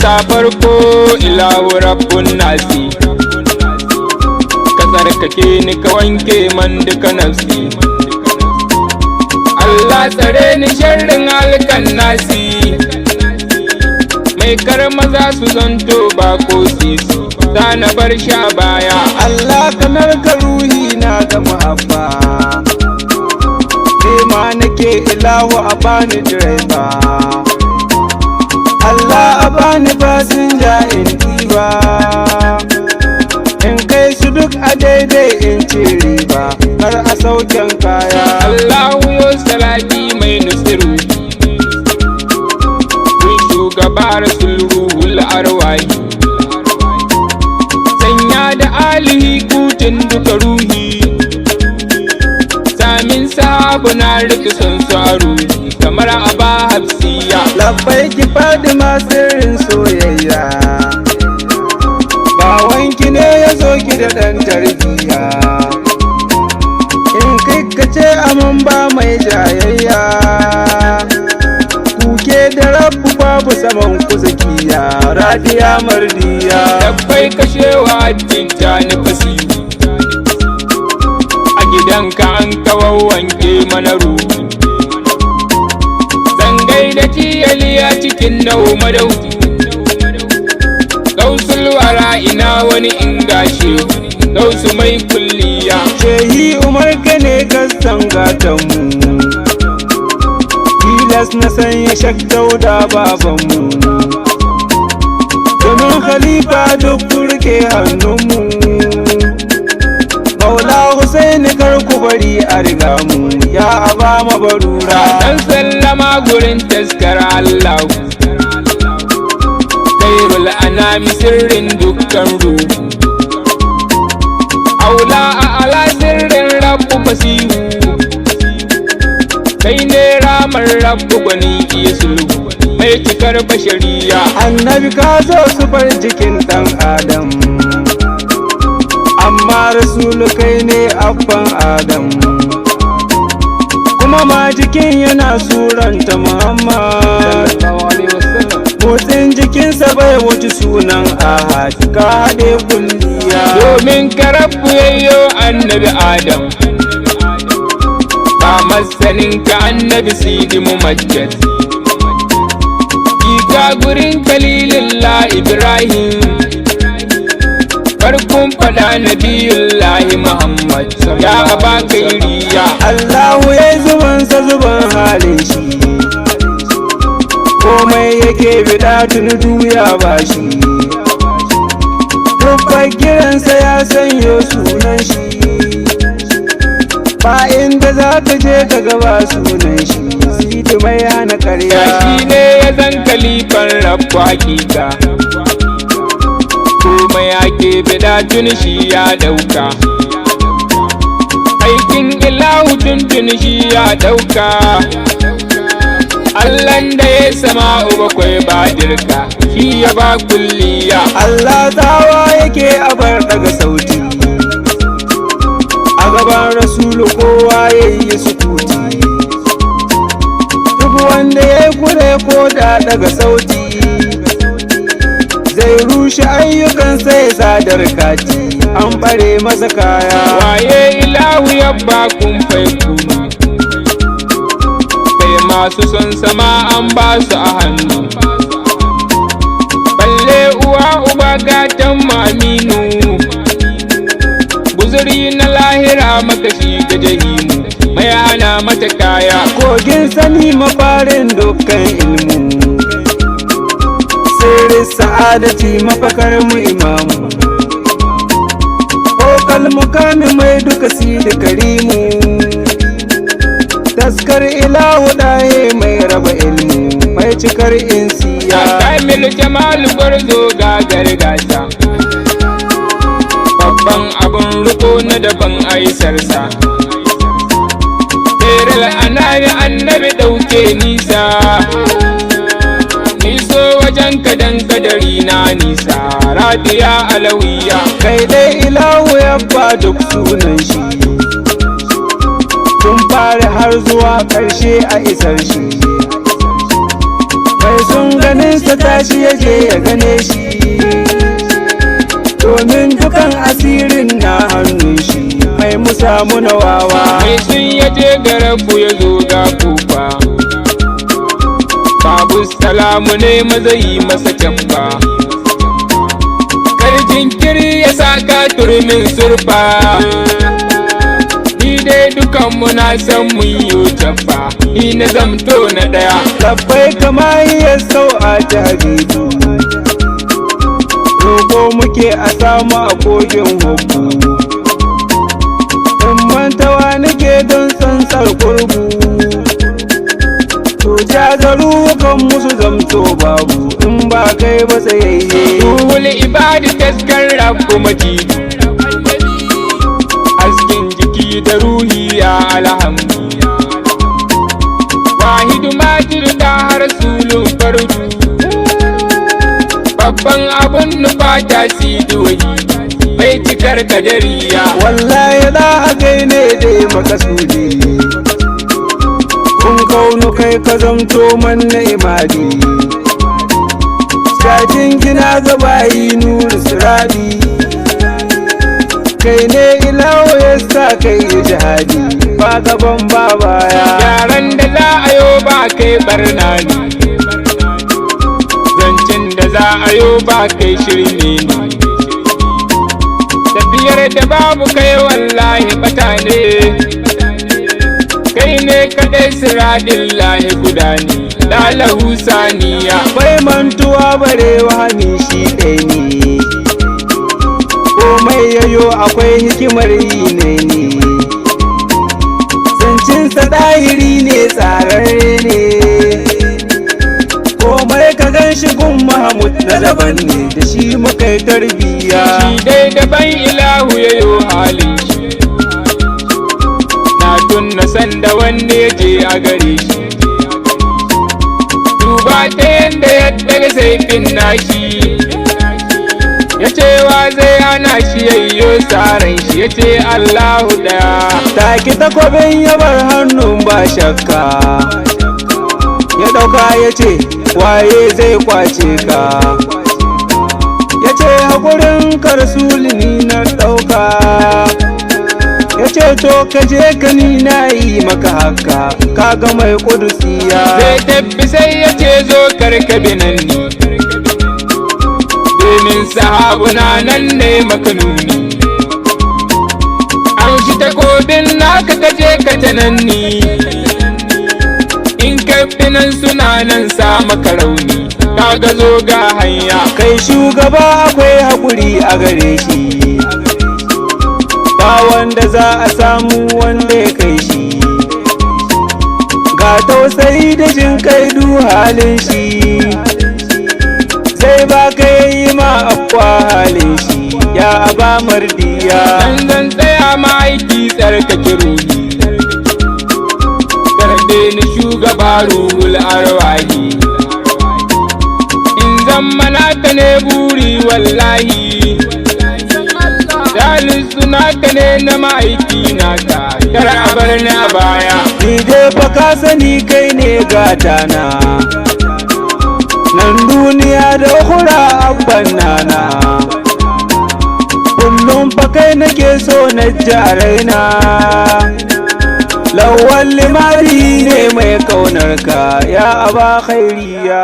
sa farko ilahu rabbun nasi, ka tsarkake ni ka wanke man duka nafsi. Allah tsare ni sharrin halkan nasi, mai karma za su zanto ba ko sisi, za na bar sha baya. Allah kamar ka ruhi na ga muhabba, ma nake ilahu a bani direba. Allah a bani fasinja in ɗiba, in kai su duk a daidai in ci riba, har a sauken kaya. Allahu yo salati mai nusiru, kun shugaba rasulul arwahi, sanya da alihi kutun duka ruhi, samin sabu na rike son su a ruhi kamar aba hafsiya. Labbai ki faɗi sirrin soyayya, bawanki ne ya zo ki da ɗan tarbiyya, in kai ka ce aman ba mai jayayya, kuke da rabu babu saman ku zakiya, radiya mardiya. Labbai kashewa jinta ni fasihu, a gidanka an kawawanke mana ruhu, zangai da tiyaliya cikin nau madauki, gausul wara ina wani in gashe, gausu mai kulliya. Shehi Umar ka ne gassan gatanmu, tilas na sanya shaktau da babanmu, domin khalifa duk turke hannunmu. Maula Husaini kar ku bari a riga mu, ya aba mabarura. Dan sallama gurin taskar Allah, khairul anami sirrin dukkan ruhu, aula a ala sirrin rabbu fasihu, kai ne ramar rabbu gwani iya sulhu, mai cikar bashariya. Annabi ka zo su bar jikin ɗan Adam, amma rasulu kai ne abban Adam, kuma ma jikin yana suranta Muhammad. Motsin jikinsa bai wuce sunan Ahad, ka haɗe kulliya. Domin ka rabbu yayyo annabi Adam, ba masanin ka annabi Sidi Mumajjad, ka gurin Khalilullah Ibrahim, farkon fada nabiyullahi Muhammad, ya aba kairiya. Allahu ya zubansa zuban halin shi, komai yake bida tuni duya ba shi, dubban kiransa ya sanyo sunan shi, ba inda za ka je ka gaba sunan shi. Sidi mai hana karya, shi ne ya zan kalifan rabbu hakika, komai ake bida tuni shi ya dauka, aikin ilahu tuntuni shi ya dauka. Allahn da ya sama'u bakwai ba dirka, shi ya ba kulliya. Allah tsawa yake abar daga sauti, a gaban rasulu kowa ya yi sukuti, duk wanda ya kure ko da daga sauti, zai rushe ayyukansa ya sadar kati, an bare masa kaya. Waye ilahu ya ba kun fai kunu, kai masu son sama an ba su a hannu, balle uwa uba gatan maminu, guzuri na lahira makashi ga jahimu, mai hana mata kaya. Kogin sani mafarin dukkan ilmu, sirri sa'adati mafakar mu imamu, kokal mukami mai duka sidi karimu, taskar ilahu ɗaye mai raba ilmu, mai cikar insiya. Kamil jamal gwarzo ga gargasa, babban abun riko na daban aisarsa, khairul anami annabi ɗauke nisa, niso wajen kadan kadari na nisa, radiya alawiya. Kai dai ilahu ya ba duk sunan shi, tun fari har zuwa ƙarshe a isar shi, mai sun ganinsa tashi yaje ya gane shi, domin dukan asirin na hannun shi, mai mu samu na wawa. mai sun yaje garabu ya zo ga kufa, babu salamu ne maza yi masa kyamba, kar jinkiri ya saka turmin surfa, ni dai dukanmu na san mun yi tabba, ni na zamto na daya. Labbai kama ya sau'a ta habibu, roƙo muke a samu a kogin hukku, in mantawa nake don tsantsar kurbu, to jazaru kan musu zamto babu, in ba kai ba tsayayye. Ruhul ibadi taskar rabu majidu, askin jiki da ruhi ya alhamdu, wahidu majid da rasulun fardu, babban abun nufa ta sidi wahi mai cikar kadariya. Wallahi da kai ne dai makasudi, kun kaunu kai ka zamto man na imadi, sajin gina gabayi nuru siradi, kai ne ilawo ya sa kai yi jihadi, ba gaban ba baya. Yaran da za a yo ba kai barna ne, zancen da za a yo ba kai shirme ne, tafiyar da babu kai wallahi bata ne, kai ne kaɗai siradin lahi guda ne, lalahu saniya. Bai mantuwa bare wahani shi ɗaya ne, komai yayo akwai hikimar yi ne, zancinsa ɗahiri ne tsararre ne, komai ka gan shi gun Mahmud na daban ne, da shi muka yi tarbiyya. Shi dai daban ilahu yayo halin shi, na tunna sanda wanne ya je a gare shi, duba ta yanda ya daga saifin nashi, ya ce wa zai hana shi yayyo tsarin shi, ya ce Allahu daya. Taki takwabin ya bar hannun ba shakka, ya ɗauka ya ce waye zai kwace ka, ya ce haƙurin ka rasuli ni na ɗauka, ya ce to ka je ka ni na yi maka haka, kaga mai ƙudusiya. Zai tafi sai ya ce zo karkabi nan ni, domin sahabuna nan ne maka nuni, an shi takobin naka kaje ka tananni, in kafi nan suna nan sa maka rauni, kaga zo ga hanya. Kai shugaba akwai haƙuri a gare shi, ba wanda za a samu wanda ya kai shi, ga tausayi da jin kai du halin shi, zai ba ka yi ma akwa halin shi, ya aba mardiya. Dan zan tsaya ma aiki tsarkake ruhi, karbe ni shugaba ruhul arwahi, in zan manaka ne buri wallahi, salisu naka ne na ma'aiki naka, kar a bar ni a baya. Ni dai fa ka sani kai ne gatana, nan duniya da hura abban nana, kullum fa kai nake so na ji a raina, Lauwali Madihi ne mai kaunar ka, ya aba khairiya.